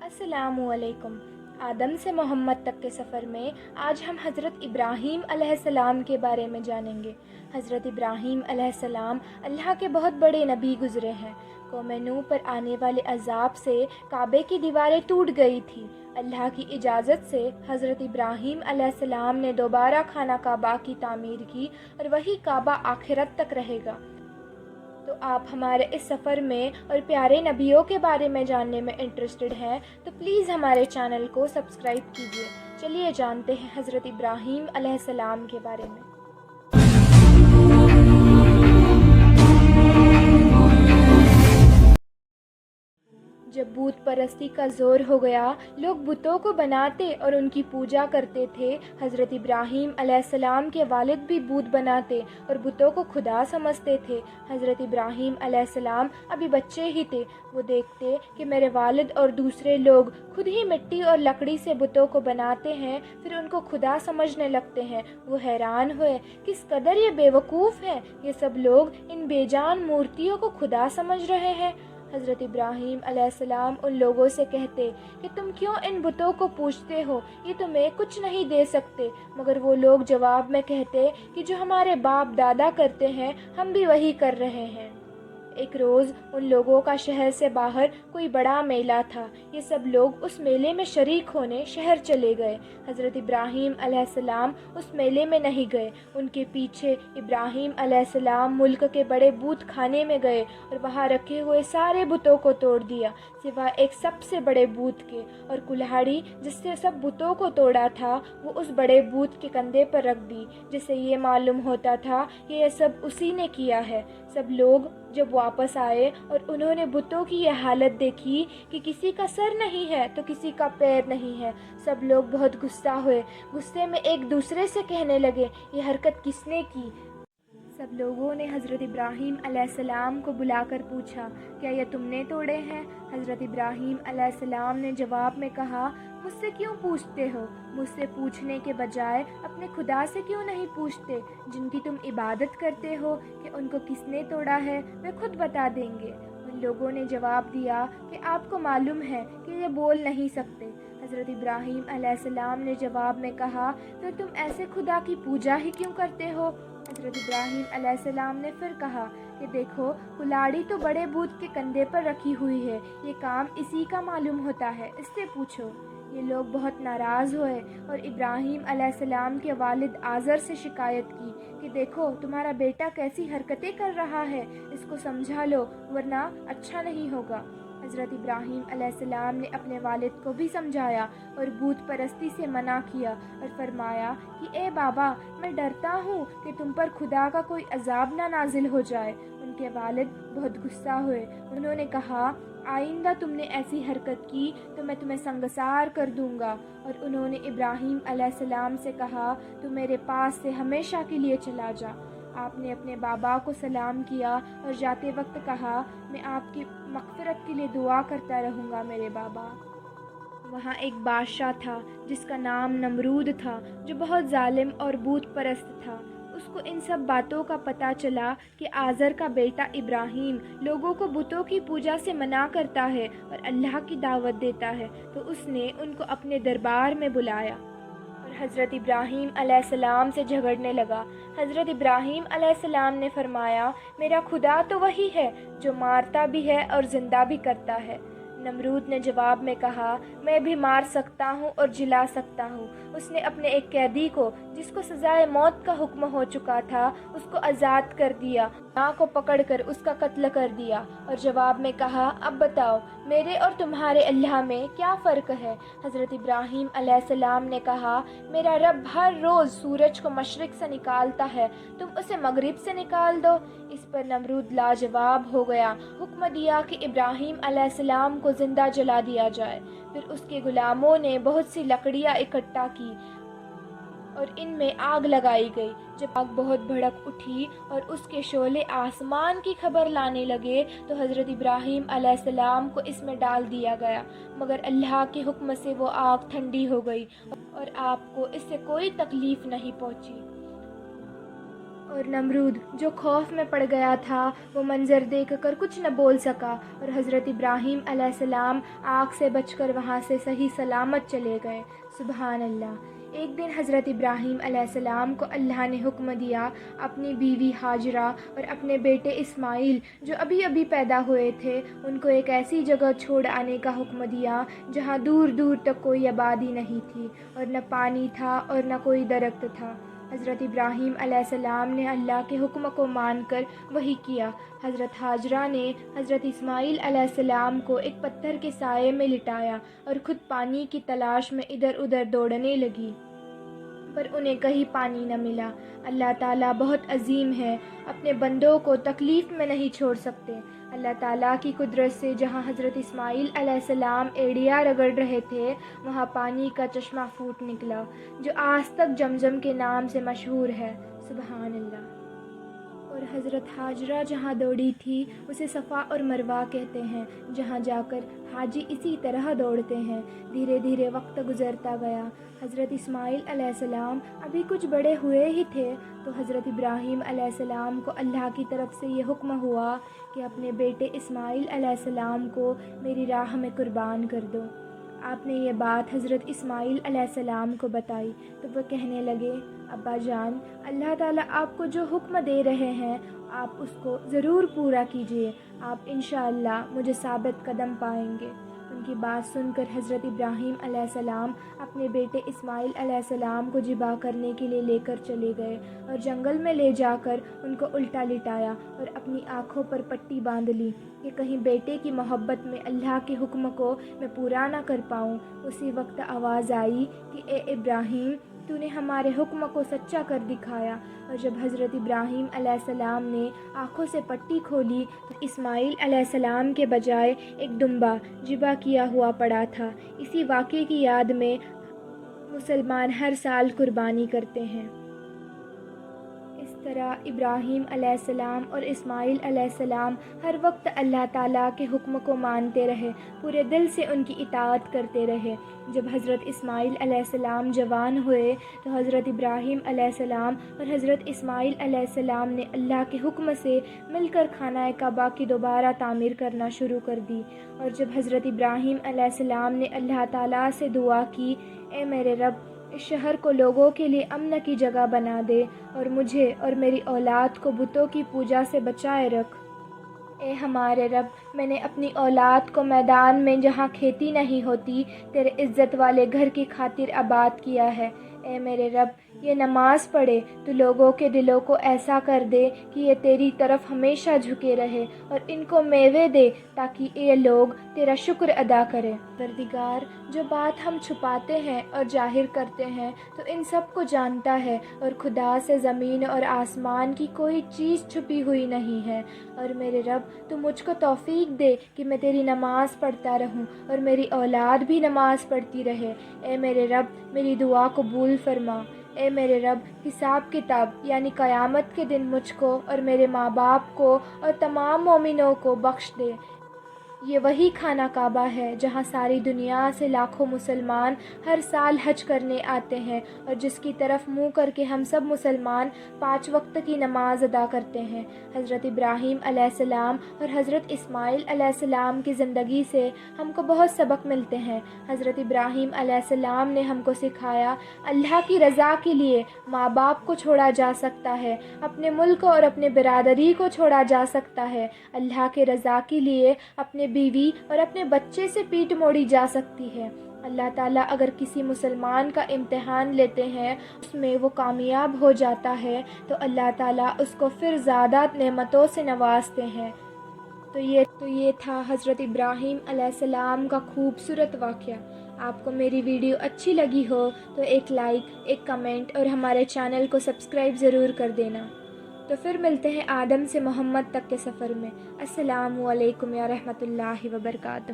अस्सलाम वालेकुम। आदम से मोहम्मद तक के सफ़र में आज हम हज़रत इब्राहीम अलैहिस्सलाम के बारे में जानेंगे। हज़रत इब्राहीम अलैहिस्सलाम अल्लाह के बहुत बड़े नबी गुज़रे हैं। कौम नूह पर आने वाले अज़ाब से काबे की दीवारें टूट गई थी। अल्लाह की इजाज़त से हज़रत इब्राहीम अलैहिस्सलाम ने दोबारा खाना काबा की तामीर की और वही काबा आखिरत तक रहेगा। तो आप हमारे इस सफ़र में और प्यारे नबियों के बारे में जानने में इंटरेस्टेड हैं तो प्लीज़ हमारे चैनल को सब्सक्राइब कीजिए। चलिए जानते हैं हज़रत इब्राहीम अलैहिस्सलाम के बारे में। जब बूत परस्ती का ज़ोर हो गया, लोग बुतों को बनाते और उनकी पूजा करते थे। हज़रत इब्राहीम अलैहिस्सलाम के वालिद भी बूत बनाते और बुतों को खुदा समझते थे। हज़रत इब्राहीम अलैहिस्सलाम अभी बच्चे ही थे। वो देखते कि मेरे वालिद और दूसरे लोग खुद ही मिट्टी और लकड़ी से बुतों को बनाते हैं, फिर उनको खुदा समझने लगते हैं। वो हैरान हुए, किस कदर ये बेवकूफ़ हैं, ये सब लोग इन बेजान मूर्तियों को खुदा समझ रहे हैं। हज़रत इब्राहीम अलैहिस्सलाम उन लोगों से कहते कि तुम क्यों इन बुतों को पूजते हो, ये तुम्हें कुछ नहीं दे सकते। मगर वो लोग जवाब में कहते कि जो हमारे बाप दादा करते हैं हम भी वही कर रहे हैं। एक रोज़ उन लोगों का शहर से बाहर कोई बड़ा मेला था। ये सब लोग उस मेले में शरीक होने शहर चले गए। हज़रत इब्राहीम अलैहिस्सलाम उस मेले में नहीं गए। उनके पीछे इब्राहीम अलैहिस्सलाम मुल्क के बड़े बूत खाने में गए और वहाँ रखे हुए सारे बुतों को तोड़ दिया सिवाय एक सबसे बड़े बूत के, और कुल्हाड़ी जिससे सब बुतों को तोड़ा था वो उस बड़े बूत के कंधे पर रख दी, जिससे ये मालूम होता था कि यह सब उसी ने किया है। सब लोग जब वापस आए और उन्होंने बुतों की यह हालत देखी कि किसी का सर नहीं है तो किसी का पैर नहीं है, सब लोग बहुत गुस्सा हुए। गुस्से में एक दूसरे से कहने लगे, ये हरकत किसने की। सब लोगों ने हज़रत इब्राहीम अलैहिस्सलाम को बुलाकर पूछा, क्या ये तुमने तोड़े हैं? हज़रत इब्राहीम अलैहिस्सलाम ने जवाब में कहा, मुझसे क्यों पूछते हो? मुझसे पूछने के बजाय अपने खुदा से क्यों नहीं पूछते जिनकी तुम इबादत करते हो कि उनको किसने तोड़ा है, वे खुद बता देंगे। उन लोगों ने जवाब दिया कि आपको मालूम है कि ये बोल नहीं सकते। हज़रत इब्राहीम अलैहिस्सलाम ने जवाब में कहा, फिर तुम ऐसे खुदा की पूजा ही क्यों करते हो? हज़रत इब्राहीम अलैहिस्सलाम ने फिर कहा कि देखो, कुल्हाड़ी तो बड़े बूत के कंधे पर रखी हुई है, ये काम इसी का मालूम होता है, इससे पूछो। ये लोग बहुत नाराज़ हुए और इब्राहीम अलैहिस्सलाम के वालिद आज़र से शिकायत की कि देखो तुम्हारा बेटा कैसी हरकतें कर रहा है, इसको समझा लो वरना अच्छा नहीं होगा। हज़रत इब्राहीम अलैहिस्सलाम ने अपने वालिद को भी समझाया और बूत परस्ती से मना किया और फरमाया कि ए बाबा, मैं डरता हूँ कि तुम पर खुदा का कोई अजाब ना नाजिल हो जाए। उनके वालिद बहुत गुस्सा हुए। उन्होंने कहा, आइंदा तुमने ऐसी हरकत की तो मैं तुम्हें संगसार कर दूंगा। और उन्होंने इब्राहीम अलैहिस्सलाम से कहा, तू मेरे पास से हमेशा के लिए चला जा। आपने अपने बाबा को सलाम किया और जाते वक्त कहा, मैं आपकी मग़फ़िरत के लिए दुआ करता रहूँगा मेरे बाबा। वहाँ एक बादशाह था जिसका नाम नमरूद था, जो बहुत जालिम और बूत परस्त था। उसको इन सब बातों का पता चला कि आज़र का बेटा इब्राहीम लोगों को बुतों की पूजा से मना करता है और अल्लाह की दावत देता है, तो उसने उनको अपने दरबार में बुलाया और हज़रत इब्राहीम अलैहिस्सलाम से झगड़ने लगा। हज़रत इब्राहीम अलैहिस्सलाम ने फरमाया, मेरा खुदा तो वही है जो मारता भी है और ज़िंदा भी करता है। नमरूद ने जवाब में कहा, मैं भी मार सकता हूँ और जिला सकता हूँ। उसने अपने एक कैदी को, जिसको सजाए मौत का हुक्म हो चुका था, उसको आज़ाद कर दिया, ना को पकड़कर उसका कत्ल कर दिया और जवाब में कहा, अब बताओ मेरे और तुम्हारे अल्लाह में क्या फ़र्क है? हज़रत इब्राहीम अलैहिस्सलाम ने कहा, मेरा रब हर रोज़ सूरज को मशरिक़ से निकालता है, तुम उसे मगरिब से निकाल दो। इस पर नमरूद लाजवाब हो गया। हुक्म दिया कि इब्राहीम अलैहिस्सलाम को ज़िंदा जला दिया जाए। फिर उसके गुलामों ने बहुत सी लकड़ियाँ इकट्ठा की और इनमें आग लगाई गई। जब आग बहुत भड़क उठी और उसके शोले आसमान की खबर लाने लगे तो हज़रत इब्राहीम अलैहिस्सलाम को इसमें डाल दिया गया, मगर अल्लाह के हुक्म से वो आग ठंडी हो गई और आपको इससे कोई तकलीफ़ नहीं पहुंची। اور نمرود جو خوف میں پڑ گیا تھا وہ منظر دیکھ کر کچھ نہ بول سکا، اور حضرت ابراہیم علیہ السلام آگ سے بچ کر وہاں سے صحیح سلامت چلے گئے۔ سبحان اللہ۔ ایک دن حضرت ابراہیم علیہ السلام کو اللہ نے حکم دیا اپنی بیوی ہاجرہ اور اپنے بیٹے اسماعیل جو ابھی ابھی پیدا ہوئے تھے ان کو ایک ایسی جگہ چھوڑ آنے کا حکم دیا جہاں دور دور تک کوئی آبادی نہیں تھی اور نہ پانی تھا اور نہ کوئی درخت تھا۔ حضرت ابراہیم علیہ السلام نے اللہ کے حکم کو مان کر وہی کیا۔ حضرت ہاجرہ نے حضرت اسماعیل علیہ السلام کو ایک پتھر کے سائے میں لٹایا اور خود پانی کی تلاش میں ادھر ادھر دوڑنے لگی، پر انہیں کہیں پانی نہ ملا۔ اللہ تعالیٰ بہت عظیم ہے، اپنے بندوں کو تکلیف میں نہیں چھوڑ سکتے۔ اللہ تعالیٰ کی قدرت سے جہاں حضرت اسماعیل علیہ السلام ایڑیاں رگڑ رہے تھے وہاں پانی کا چشمہ پھوٹ نکلا جو آج تک زمزم کے نام سے مشہور ہے۔ سبحان اللہ۔ اور حضرت ہاجرہ جہاں دوڑی تھی اسے صفا اور مروہ کہتے ہیں، جہاں جا کر حاجی اسی طرح دوڑتے ہیں۔ دھیرے دھیرے وقت گزرتا گیا۔ حضرت اسماعیل علیہ السلام ابھی کچھ بڑے ہوئے ہی تھے تو حضرت ابراہیم علیہ السلام کو اللہ کی طرف سے یہ حکم ہوا کہ اپنے بیٹے اسماعیل علیہ السلام کو میری راہ میں قربان کر دو۔ آپ نے یہ بات حضرت اسماعیل علیہ السلام کو بتائی تو وہ کہنے لگے، ابا جان، اللہ تعالیٰ آپ کو جو حکم دے رہے ہیں آپ اس کو ضرور پورا کیجیے، آپ انشاءاللہ مجھے ثابت قدم پائیں گے۔ ان کی بات سن کر حضرت ابراہیم علیہ السلام اپنے بیٹے اسماعیل علیہ السلام کو ذبح کرنے کے لیے لے کر چلے گئے اور جنگل میں لے جا کر ان کو الٹا لٹایا اور اپنی آنکھوں پر پٹی باندھ لی کہ کہیں بیٹے کی محبت میں اللہ کے حکم کو میں پورا نہ کر پاؤں۔ اسی وقت آواز آئی کہ اے ابراہیم، تو نے ہمارے حکم کو سچا کر دکھایا۔ اور جب حضرت ابراہیم علیہ السلام نے آنکھوں سے پٹی کھولی تو اسماعیل علیہ السلام کے بجائے ایک دمبا ذبح کیا ہوا پڑا تھا۔ اسی واقعے کی یاد میں مسلمان ہر سال قربانی کرتے ہیں۔ اس طرح ابراہیم علیہ السلام اور اسماعیل علیہ السلام ہر وقت اللہ تعالیٰ کے حکم کو مانتے رہے، پورے دل سے ان کی اطاعت کرتے رہے۔ جب حضرت اسماعیل علیہ السلام جوان ہوئے تو حضرت ابراہیم علیہ السلام اور حضرت اسماعیل علیہ السلام نے اللہ کے حکم سے مل کر خانہ کعبہ کی دوبارہ تعمیر کرنا شروع کر دی۔ اور جب حضرت ابراہیم علیہ السلام نے اللہ تعالیٰ سے دعا کی، اے میرے رب، اس شہر کو لوگوں کے لیے امن کی جگہ بنا دے اور مجھے اور میری اولاد کو بتوں کی پوجا سے بچائے رکھ۔ اے ہمارے رب، میں نے اپنی اولاد کو میدان میں جہاں کھیتی نہیں ہوتی تیرے عزت والے گھر کی خاطر آباد کیا ہے۔ اے میرے رب، یہ نماز پڑھے تو لوگوں کے دلوں کو ایسا کر دے کہ یہ تیری طرف ہمیشہ جھکے رہے اور ان کو میوے دے تاکہ یہ لوگ تیرا شکر ادا کریں۔ پروردگار، جو بات ہم چھپاتے ہیں اور ظاہر کرتے ہیں تو ان سب کو جانتا ہے، اور خدا سے زمین اور آسمان کی کوئی چیز چھپی ہوئی نہیں ہے۔ اور میرے رب، تو مجھ کو توفیق دے کہ میں تیری نماز پڑھتا رہوں اور میری اولاد بھی نماز پڑھتی رہے۔ اے میرے رب، میری دعا قبول فرما۔ اے میرے رب، حساب کتاب یعنی قیامت کے دن مجھ کو اور میرے ماں باپ کو اور تمام مومنوں کو بخش دے۔ یہ وہی خانہ کعبہ ہے جہاں ساری دنیا سے لاکھوں مسلمان ہر سال حج کرنے آتے ہیں اور جس کی طرف منہ کر کے ہم سب مسلمان 5 وقت کی نماز ادا کرتے ہیں۔ حضرت ابراہیم علیہ السلام اور حضرت اسماعیل علیہ السلام کی زندگی سے ہم کو بہت سبق ملتے ہیں۔ حضرت ابراہیم علیہ السلام نے ہم کو سکھایا اللہ کی رضا کے لیے ماں باپ کو چھوڑا جا سکتا ہے، اپنے ملک اور اپنے برادری کو چھوڑا جا سکتا ہے، اللہ کے رضا کے لیے اپنے بیوی اور اپنے بچے سے پیٹ موڑی جا سکتی ہے۔ اللہ تعالیٰ اگر کسی مسلمان کا امتحان لیتے ہیں اس میں وہ کامیاب ہو جاتا ہے تو اللہ تعالیٰ اس کو پھر زیادہ نعمتوں سے نوازتے ہیں۔ تو یہ تھا حضرت ابراہیم علیہ السلام کا خوبصورت واقعہ۔ آپ کو میری ویڈیو اچھی لگی ہو تو ایک لائک، ایک کمنٹ اور ہمارے چینل کو سبسکرائب ضرور کر دینا۔ تو پھر ملتے ہیں آدم سے محمد تک کے سفر میں۔ السلام علیکم یا رحمۃ اللہ وبرکاتہ۔